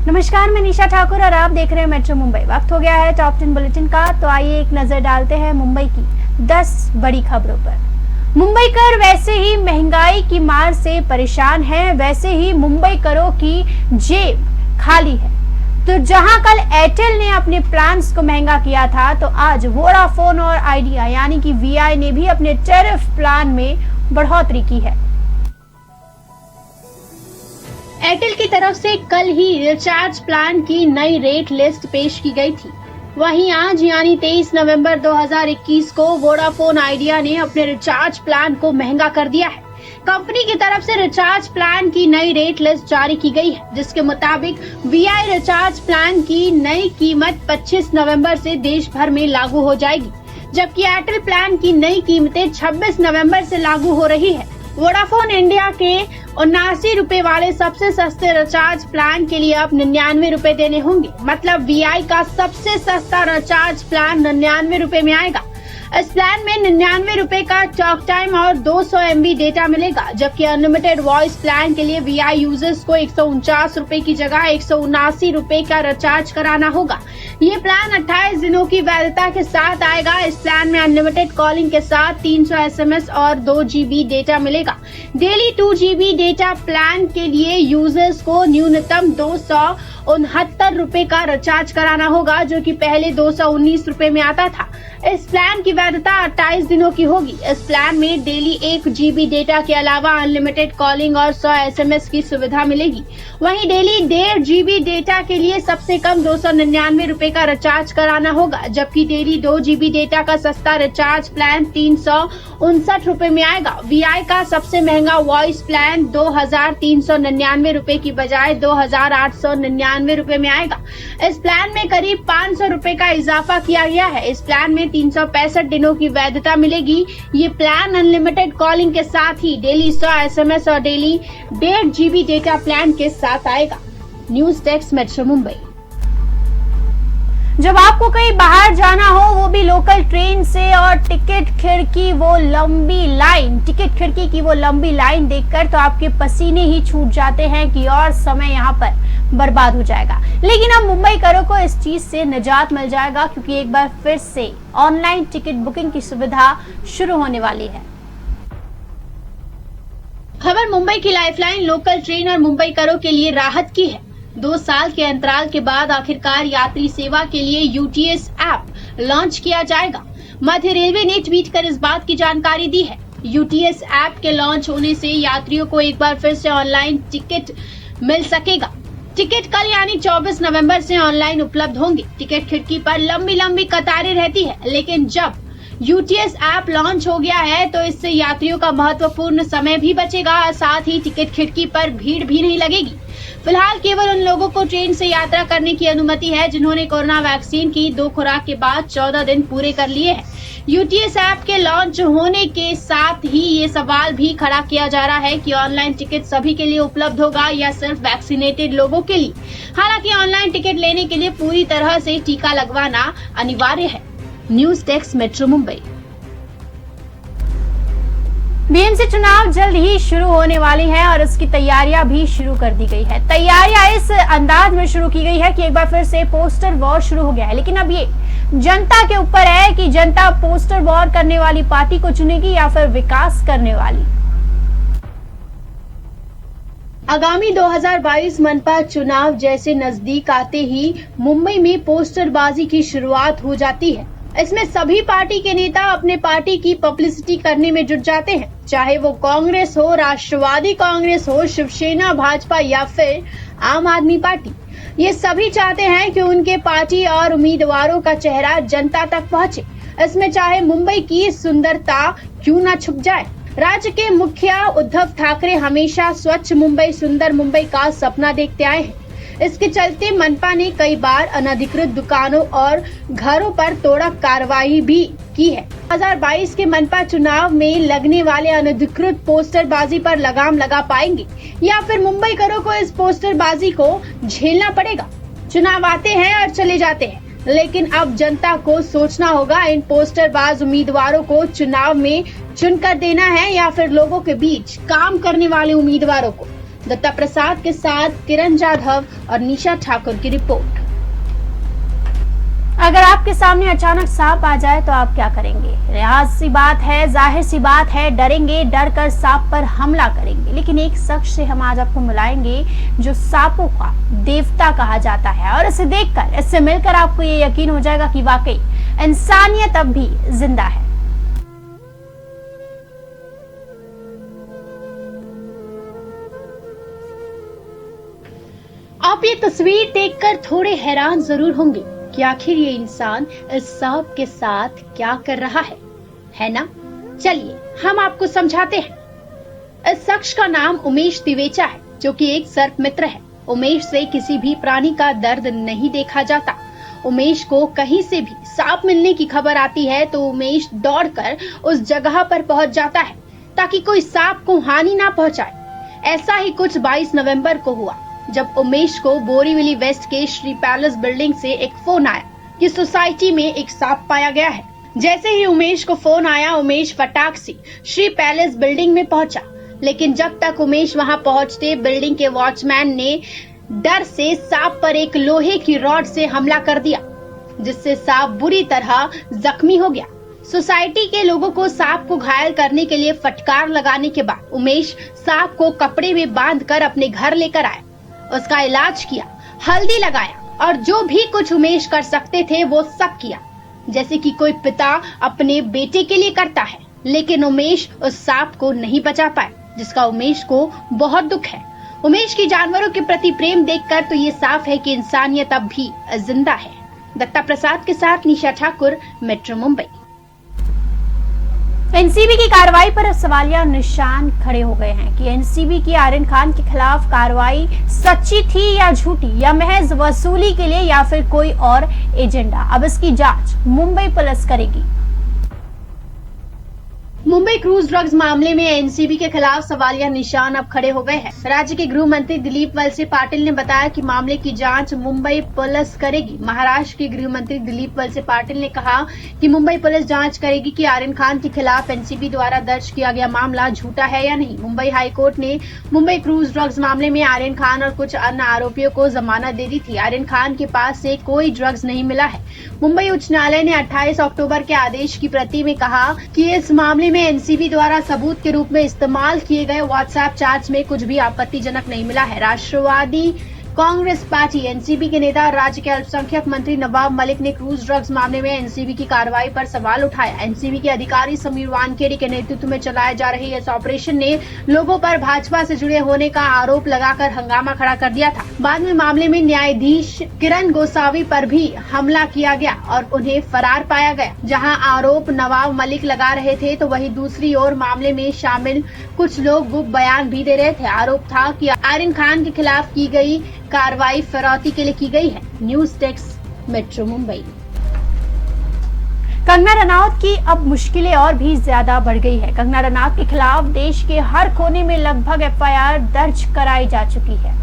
नमस्कार, मैं निशा ठाकुर और आप देख रहे हैं मेट्रो मुंबई। वक्त हो गया है टॉप 10 बुलेटिन का, तो आइए एक नजर डालते हैं मुंबई की 10 बड़ी खबरों पर। मुंबईकर वैसे ही महंगाई की मार से परेशान हैं, वैसे ही मुंबईकरों की जेब खाली है। तो जहां कल एयरटेल ने अपने प्लान्स को महंगा किया था, तो आज वोडाफोन और आइडिया यानी कि वीआई ने भी अपने टैरिफ प्लान में बढ़ोतरी की है। एयरटेल की तरफ से कल ही रिचार्ज प्लान की नई रेट लिस्ट पेश की गई थी। वहीं आज यानी 23 नवंबर 2021 को वोडाफोन आइडिया ने अपने रिचार्ज प्लान को महंगा कर दिया है। कंपनी की तरफ से रिचार्ज प्लान की नई रेट लिस्ट जारी की गई है, जिसके मुताबिक वीआई रिचार्ज प्लान की नई कीमत 25 नवंबर से देश भर में लागू हो जाएगी, जबकि एयरटेल प्लान की नई कीमतें 26 नवंबर से लागू हो रही है। वोडाफोन इंडिया के 79 रुपए वाले सबसे सस्ते रिचार्ज प्लान के लिए अब 99 रुपए देने होंगे। मतलब वीआई का सबसे सस्ता रिचार्ज प्लान 99 रुपए में आएगा। इस प्लान में 99 रुपए का टॉक टाइम और 200 MB डेटा मिलेगा, जबकि अनलिमिटेड वॉइस प्लान के लिए वीआई यूजर्स को 149 रुपए की जगह 179 रुपए का रिचार्ज कराना होगा। ये प्लान 28 दिनों की वैधता के साथ आएगा। इस प्लान में अनलिमिटेड कॉलिंग के साथ 300 SMS और 2 GB डेटा मिलेगा। डेली 2 GB डेटा प्लान के लिए यूजर्स को न्यूनतम 269 रुपए का रिचार्ज कराना होगा, जो कि पहले 219 रुपए में आता था। इस प्लान की वैधता 28 दिनों की होगी। इस प्लान में डेली 1 GB डेटा के अलावा अनलिमिटेड कॉलिंग और 100 SMS की सुविधा मिलेगी। वहीं डेली 1.5 GB डेटा के लिए सबसे कम 299 रुपए का रिचार्ज कराना होगा, जबकि डेली 2 GB डेटा का सस्ता रिचार्ज प्लान 359 रुपए में आएगा। वीआई का सबसे महंगा वॉइस प्लान 2399 रुपए की बजाय 2899 रुपए में आएगा। इस प्लान में करीब 500 रुपए का इजाफा किया गया है। इस प्लान में 365 दिनों की वैधता मिलेगी। ये प्लान अनलिमिटेड कॉलिंग के साथ ही डेली 100 SMS और डेली 1.5 GB डेटा प्लान के साथ आएगा। News desk metro Mumbai. जब आपको कहीं बाहर जाना हो, वो भी लोकल ट्रेन से, और टिकट खिड़की की वो लंबी लाइन देखकर तो आपके पसीने ही छूट जाते हैं कि और समय यहाँ पर बर्बाद हो जाएगा। लेकिन अब मुंबईकरों को इस चीज से निजात मिल जाएगा, क्योंकि एक बार फिर से ऑनलाइन टिकट बुकिंग की सुविधा शुरू होने वाली है। खबर मुंबई की लाइफलाइन लोकल ट्रेन और मुंबईकरों के लिए राहत की है। 2 साल के अंतराल के बाद आखिरकार यात्री सेवा के लिए यूटीएस ऐप लॉन्च किया जाएगा। मध्य रेलवे ने ट्वीट कर इस बात की जानकारी दी है। यूटीएस ऐप के लॉन्च होने से यात्रियों को एक बार फिर से ऑनलाइन टिकट मिल सकेगा। टिकट कल यानी 24 नवंबर से ऑनलाइन उपलब्ध होंगे। टिकट खिड़की पर लंबी कतारें रहती है, लेकिन जब यूटीएस ऐप लॉन्च हो गया है तो इससे यात्रियों का महत्वपूर्ण समय भी बचेगा, साथ ही टिकट खिड़की पर भीड़ भी नहीं लगेगी। फिलहाल केवल उन लोगों को ट्रेन से यात्रा करने की अनुमति है जिन्होंने कोरोना वैक्सीन की 2 खुराक के बाद 14 दिन पूरे कर लिए हैं। यूटीएस ऐप के लॉन्च होने के साथ ही ये सवाल भी खड़ा किया जा रहा है कि ऑनलाइन टिकट सभी के लिए उपलब्ध होगा या सिर्फ वैक्सीनेटेड लोगों के लिए। हालांकि ऑनलाइन टिकट लेने के लिए पूरी तरह से टीका लगवाना अनिवार्य है। News desk metro Mumbai. BMC चुनाव जल्द ही शुरू होने वाली है और इसकी तैयारियां भी शुरू कर दी गई है। तैयारियां इस अंदाज में शुरू की गई है कि एक बार फिर से पोस्टर वॉर शुरू हो गया है, लेकिन अब ये जनता के ऊपर है कि जनता पोस्टर वॉर करने वाली पार्टी को चुनेगी या फिर विकास करने वाली। आगामी 2022 मनपा चुनाव जैसे नजदीक आते ही मुंबई में पोस्टरबाजी की शुरुआत हो जाती है। इसमें सभी पार्टी के नेता अपने पार्टी की पब्लिसिटी करने में जुट जाते हैं, चाहे वो कांग्रेस हो, राष्ट्रवादी कांग्रेस हो, शिवसेना, भाजपा या फिर आम आदमी पार्टी। ये सभी चाहते हैं कि उनके पार्टी और उम्मीदवारों का चेहरा जनता तक पहुंचे। इसमें चाहे मुंबई की सुंदरता क्यों न छुप जाए। राज्य के मुखिया उद्धव ठाकरे हमेशा स्वच्छ मुंबई, सुंदर मुंबई का सपना देखते आए हैं। इसके चलते मनपा ने कई बार अनधिकृत दुकानों और घरों पर तोड़क कार्रवाई भी की है। 2022 के मनपा चुनाव में लगने वाले अनधिकृत पोस्टरबाजी पर लगाम लगा पाएंगे या फिर मुंबईकरों को इस पोस्टरबाजी को झेलना पड़ेगा। चुनाव आते हैं और चले जाते हैं, लेकिन अब जनता को सोचना होगा इन पोस्टरबाज उम्मीदवारों को चुनाव में चुनकर देना है या फिर लोगों के बीच काम करने वाले उम्मीदवारों को। दत्ता प्रसाद के साथ किरण जाधव और निशा ठाकुर की रिपोर्ट। अगर आपके सामने अचानक सांप आ जाए तो आप क्या करेंगे? लिहाज सी बात है, जाहिर सी बात है, डरेंगे, डर कर सांप पर हमला करेंगे। लेकिन एक शख्स से हम आज आपको मिलाएंगे जो सांपों का देवता कहा जाता है, और इसे देखकर, इससे मिलकर आपको ये यकीन हो जाएगा कि वाकई इंसानियत अब भी जिंदा है। आप ये तस्वीर देखकर थोड़े हैरान जरूर होंगे कि आखिर ये इंसान इस सांप के साथ क्या कर रहा है ना? चलिए हम आपको समझाते हैं। इस शख्स का नाम उमेश तिवेचा है, जो कि एक सर्प मित्र है। उमेश से किसी भी प्राणी का दर्द नहीं देखा जाता। उमेश को कहीं से भी सांप मिलने की खबर आती है तो उमेश दौड़कर उस जगह पर पहुंच जाता है ताकि कोई सांप को हानि ना पहुंचाए। ऐसा ही कुछ 22 नवंबर को हुआ, जब उमेश को बोरीवली वेस्ट के श्री पैलेस बिल्डिंग से एक फोन आया कि सोसाइटी में एक सांप पाया गया है। जैसे ही उमेश को फोन आया, उमेश फटाक से श्री पैलेस बिल्डिंग में पहुंचा। लेकिन जब तक उमेश वहां पहुंचते, बिल्डिंग के वॉचमैन ने डर से सांप पर एक लोहे की रॉड से हमला कर दिया, जिससे सांप बुरी तरह जख्मी हो गया। सोसाइटी के लोगों को सांप को घायल करने के लिए फटकार लगाने के बाद उमेश सांप को कपड़े में बांधकर अपने घर लेकर आया। उसका इलाज किया, हल्दी लगाया और जो भी कुछ उमेश कर सकते थे वो सब किया, जैसे कि कोई पिता अपने बेटे के लिए करता है। लेकिन उमेश उस सांप को नहीं बचा पाए, जिसका उमेश को बहुत दुख है। उमेश की जानवरों के प्रति प्रेम देखकर तो ये साफ है कि इंसानियत अब भी जिंदा है। दत्ता प्रसाद के साथ निशा ठाकुर, मेट्रो मुंबई। एनसीबी की कार्रवाई पर सवालिया निशान खड़े हो गए हैं कि एनसीबी की आर्यन खान के खिलाफ कार्रवाई सच्ची थी या झूठी, या महज वसूली के लिए, या फिर कोई और एजेंडा। अब इसकी जांच मुंबई पुलिस करेगी। मुंबई क्रूज ड्रग्स मामले में एनसीबी के खिलाफ सवालिया निशान अब खड़े हो गए हैं। राज्य के गृह मंत्री दिलीप वलसे पाटिल ने बताया कि मामले की जांच मुंबई पुलिस करेगी। महाराष्ट्र के गृह मंत्री दिलीप वलसे पाटिल ने कहा कि मुंबई पुलिस जांच करेगी कि आर्यन खान के खिलाफ एनसीबी द्वारा दर्ज किया गया मामला झूठा है या नहीं। मुंबई हाईकोर्ट ने मुंबई क्रूज ड्रग्स मामले में आर्यन खान और कुछ अन्य आरोपियों को जमानत दे दी थी। आर्यन खान के पास से कोई ड्रग्स नहीं मिला है। मुंबई उच्च न्यायालय ने 28 अक्टूबर के आदेश की प्रति में कहा कि इस मामले में एनसीबी द्वारा सबूत के रूप में इस्तेमाल किए गए व्हाट्सएप चैट्स में कुछ भी आपत्तिजनक नहीं मिला है। राष्ट्रवादी कांग्रेस पार्टी एनसीबी के नेता और राज्य के अल्पसंख्यक मंत्री नवाब मलिक ने क्रूज ड्रग्स मामले में एनसीबी की कार्रवाई पर सवाल उठाया। एनसीबी के अधिकारी समीर वानखेड़े के नेतृत्व में चलाए जा रहे इस ऑपरेशन ने लोगों पर भाजपा से जुड़े होने का आरोप लगाकर हंगामा खड़ा कर दिया था। बाद में मामले में न्यायाधीश किरण गोसावी पर भी हमला किया गया और उन्हें फरार पाया गया। जहां आरोप नवाब मलिक लगा रहे थे तो वहीं दूसरी ओर मामले में शामिल कुछ लोग गुप्त बयान भी दे रहे थे। आरोप था कि आर्यन खान के खिलाफ की गई कार्रवाई फिरौती के लिए की गई है। News desk, metro Mumbai. Kangana Ranaut की अब मुश्किलें और भी ज्यादा बढ़ गई है। कंगना रनौत के खिलाफ देश के हर कोने में लगभग एफआईआर दर्ज कराई जा चुकी है।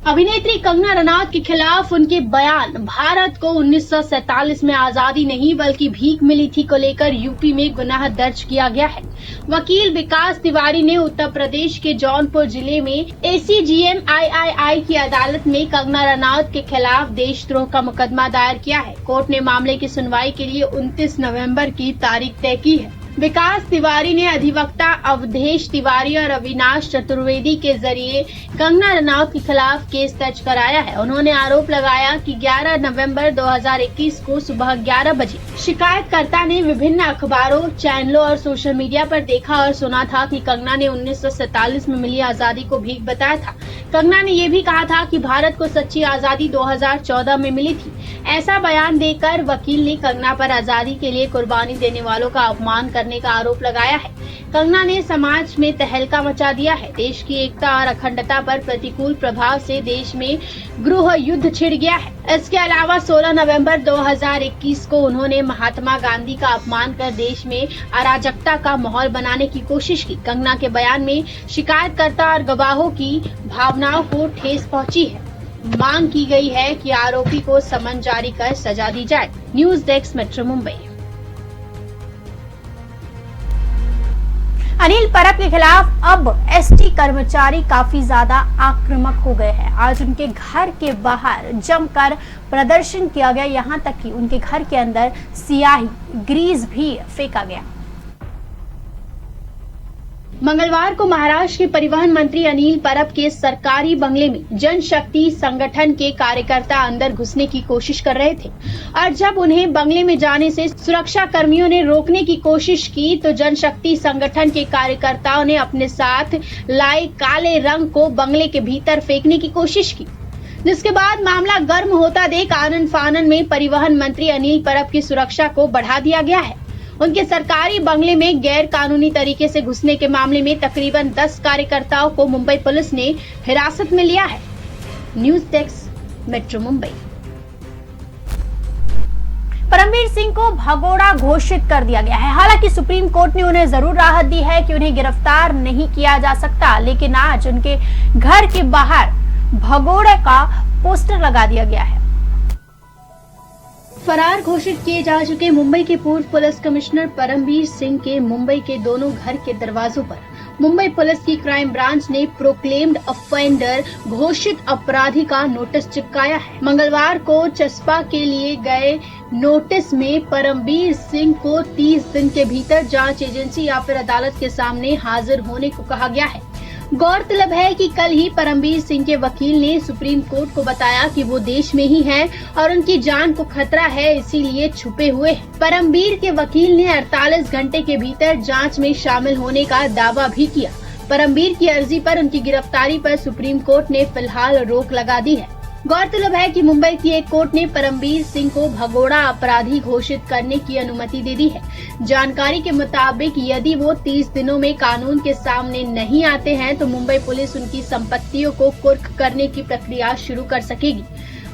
अभिनेत्री कंगना रनौत के खिलाफ उनके बयान भारत को 1947 में आजादी नहीं बल्कि भीख मिली थी को लेकर यूपी में गुनाह दर्ज किया गया है। वकील विकास तिवारी ने उत्तर प्रदेश के जौनपुर जिले में एसीजीएम आईआईआई की अदालत में कंगना रनौत के खिलाफ देशद्रोह का मुकदमा दायर किया है। कोर्ट ने मामले की सुनवाई के लिए 29 नवंबर की तारीख तय की है। विकास तिवारी ने अधिवक्ता अवधेश तिवारी और अविनाश चतुर्वेदी के जरिए कंगना रनौत के खिलाफ केस दर्ज कराया है। उन्होंने आरोप लगाया कि 11 नवंबर 2021 को सुबह 11 बजे शिकायतकर्ता ने विभिन्न अखबारों, चैनलों और सोशल मीडिया पर देखा और सुना था कि कंगना ने 1947 में मिली आजादी को भीख बताया था। कंगना ने ये भी कहा था कि भारत को सच्ची आजादी 2014 में मिली थी। ऐसा बयान देकर वकील ने कंगना पर आजादी के लिए कुर्बानी देने वालों का अपमान करने का आरोप लगाया है। कंगना ने समाज में तहलका मचा दिया है। देश की एकता और अखंडता पर प्रतिकूल प्रभाव से देश में गृह युद्ध छिड़ गया है। इसके अलावा 16 नवंबर 2021 को उन्होंने महात्मा गांधी का अपमान कर देश में अराजकता का माहौल बनाने की कोशिश की। कंगना के बयान में शिकायतकर्ता और गवाहों की भावनाओं को ठेस पहुंची है। मांग की गई है कि आरोपी को समन जारी कर सजा दी जाए। News desk, metro Mumbai. Anil Parab के खिलाफ अब एसटी कर्मचारी काफी ज्यादा आक्रामक हो गए हैं। आज उनके घर के बाहर जमकर प्रदर्शन किया गया, यहां तक कि उनके घर के अंदर स्याही ग्रीस भी फेंका गया। मंगलवार को महाराष्ट्र के परिवहन मंत्री अनिल परब के सरकारी बंगले में जनशक्ति संगठन के कार्यकर्ता अंदर घुसने की कोशिश कर रहे थे और जब उन्हें बंगले में जाने से सुरक्षा कर्मियों ने रोकने की कोशिश की तो जनशक्ति संगठन के कार्यकर्ताओं ने अपने साथ लाए काले रंग को बंगले के भीतर फेंकने की कोशिश की, जिसके बाद मामला गर्म होता देख आनन फानन में परिवहन मंत्री अनिल परब की सुरक्षा को बढ़ा दिया गया है। उनके सरकारी बंगले में गैर कानूनी तरीके से घुसने के मामले में तकरीबन 10 कार्यकर्ताओं को मुंबई पुलिस ने हिरासत में लिया है। News desk, metro Mumbai. Paramvir Singh को भगोड़ा घोषित कर दिया गया है। हालांकि सुप्रीम कोर्ट ने उन्हें जरूर राहत दी है कि उन्हें गिरफ्तार नहीं किया जा सकता, लेकिन आज उनके घर के बाहर भगोड़े का पोस्टर लगा दिया गया है। फरार घोषित किए जा चुके मुंबई के पूर्व पुलिस कमिश्नर परमवीर सिंह के मुंबई के दोनों घर के दरवाजों पर मुंबई पुलिस की क्राइम ब्रांच ने प्रोक्लेम्ड ऑफेंडर घोषित अपराधी का नोटिस चिपकाया है। मंगलवार को चस्पा के लिए गए नोटिस में परमवीर सिंह को 30 दिन के भीतर जांच एजेंसी या फिर अदालत के सामने हाजिर होने को कहा गया है। गौरतलब है कि कल ही परमवीर सिंह के वकील ने सुप्रीम कोर्ट को बताया कि वो देश में ही हैं और उनकी जान को खतरा है, इसीलिए छुपे हुए हैं। परमवीर के वकील ने 48 घंटे के भीतर जांच में शामिल होने का दावा भी किया। परमवीर की अर्जी पर उनकी गिरफ्तारी पर सुप्रीम कोर्ट ने फिलहाल रोक लगा दी है। गौरतलब है कि मुंबई की एक कोर्ट ने परमवीर सिंह को भगोड़ा अपराधी घोषित करने की अनुमति दे दी है। जानकारी के मुताबिक यदि वो 30 दिनों में कानून के सामने नहीं आते हैं तो मुंबई पुलिस उनकी संपत्तियों को कुर्क करने की प्रक्रिया शुरू कर सकेगी।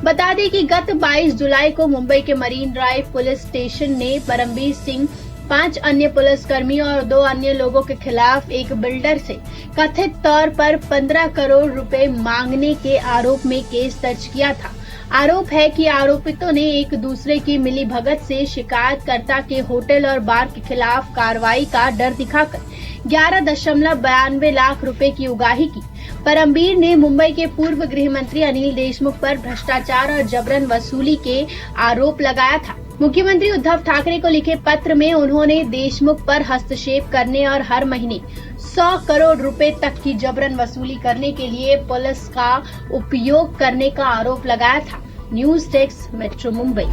बता दें कि गत 22 जुलाई को मुंबई के मरीन ड्राइव पुलिस स्टेशन ने परमवीर सिंह, 5 अन्य पुलिसकर्मियों और 2 अन्य लोगों के खिलाफ एक बिल्डर से कथित तौर पर 15 करोड़ रुपए मांगने के आरोप में केस दर्ज किया था। आरोप है कि आरोपितों ने एक दूसरे की मिलीभगत से शिकायतकर्ता के होटल और बार के खिलाफ कार्रवाई का डर दिखाकर 11.92 लाख रुपए की उगाही की। परमवीर ने मुंबई के पूर्व गृह मंत्री अनिल देशमुख पर भ्रष्टाचार और जबरन वसूली के आरोप लगाया था। मुख्यमंत्री उद्धव ठाकरे को लिखे पत्र में उन्होंने देशमुख पर हस्तक्षेप करने और हर महीने 100 करोड़ रुपए तक की जबरन वसूली करने के लिए पुलिस का उपयोग करने का आरोप लगाया था। News desk, metro Mumbai.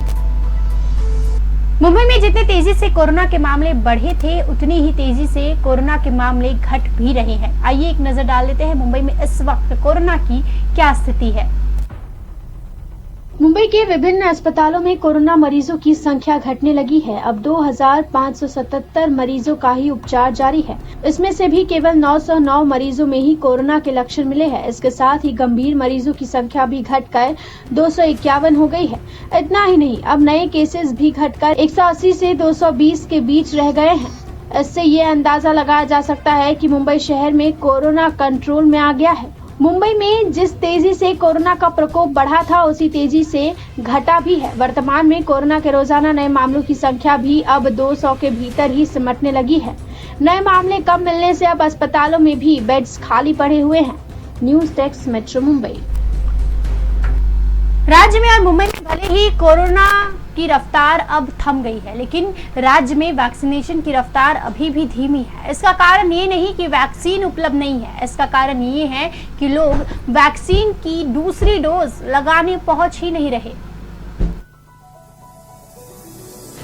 Mumbai में जितनी तेजी से कोरोना के मामले बढ़े थे उतनी ही तेजी से कोरोना के मामले घट भी रहे हैं। आइए एक नजर डाल लेते हैं मुंबई में इस वक्त कोरोना की क्या स्थिति है। मुंबई के विभिन्न अस्पतालों में कोरोना मरीजों की संख्या घटने लगी है। अब 2577 मरीजों का ही उपचार जारी है। इसमें से भी केवल 909 मरीजों में ही कोरोना के लक्षण मिले हैं। इसके साथ ही गंभीर मरीजों की संख्या भी घटकर 251 हो गई है। इतना ही नहीं, अब नए केसेस भी घटकर 180 से 220 के बीच रह गए हैं। इससे ये अंदाजा लगाया जा सकता है कि मुंबई शहर में कोरोना कंट्रोल में आ गया है। मुंबई में जिस तेजी से कोरोना का प्रकोप बढ़ा था उसी तेजी से घटा भी है। वर्तमान में कोरोना के रोजाना नए मामलों की संख्या भी अब 200 के भीतर ही सिमटने लगी है। नए मामले कम मिलने से अब अस्पतालों में भी बेड्स खाली पड़े हुए हैं। News desk, metro Mumbai. राज्य में और मुंबई में भले ही कोरोना की रफ्तार अब थम गई है, लेकिन राज्य में वैक्सीनेशन की रफ्तार अभी भी धीमी है। इसका कारण ये नहीं कि वैक्सीन उपलब्ध नहीं है, इसका कारण ये है कि लोग वैक्सीन की दूसरी डोज लगाने पहुंच ही नहीं रहे।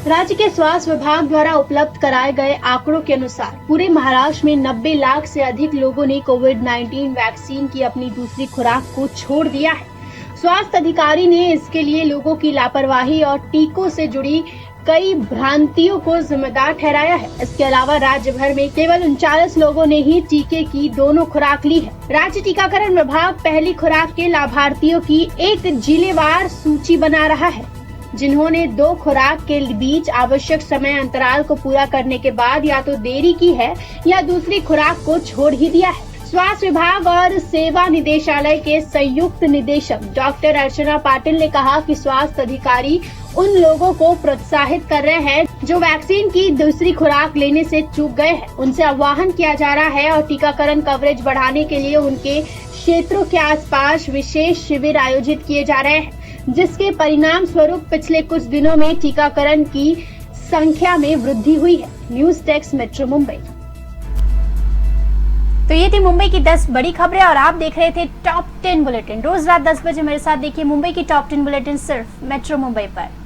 राज्य के स्वास्थ्य विभाग द्वारा उपलब्ध कराए गए आंकड़ों के अनुसार पूरे महाराष्ट्र में 90 लाख से अधिक लोगों ने कोविड-19 वैक्सीन की अपनी दूसरी खुराक को छोड़ दिया है। स्वास्थ्य अधिकारी ने इसके लिए लोगों की लापरवाही और टीकों से जुड़ी कई भ्रांतियों को जिम्मेदार ठहराया है। इसके अलावा राज्य भर में केवल 39 लोगों ने ही टीके की दोनों खुराक ली है। राज्य टीकाकरण विभाग पहली खुराक के लाभार्थियों की एक जिलेवार सूची बना रहा है, जिन्होंने 2 खुराक के बीच आवश्यक समय अंतराल को पूरा करने के बाद या तो देरी की है या दूसरी खुराक को छोड़ ही दिया है। स्वास्थ्य विभाग और सेवा निदेशालय के संयुक्त निदेशक डॉक्टर अर्चना पाटिल ने कहा कि स्वास्थ्य अधिकारी उन लोगों को प्रोत्साहित कर रहे हैं जो वैक्सीन की दूसरी खुराक लेने से चूक गए हैं, उनसे आह्वान किया जा रहा है और टीकाकरण कवरेज बढ़ाने के लिए उनके क्षेत्रों के आसपास विशेष शिविर आयोजित किए जा रहे हैं, जिसके परिणाम स्वरूप पिछले कुछ दिनों में टीकाकरण की संख्या में वृद्धि हुई है। News desk metro Mumbai. तो ये थी मुंबई की 10 बड़ी खबरें और आप देख रहे थे टॉप 10 बुलेटिन। रोज रात 10 बजे मेरे साथ देखिए मुंबई की टॉप 10 बुलेटिन सिर्फ मेट्रो मुंबई पर।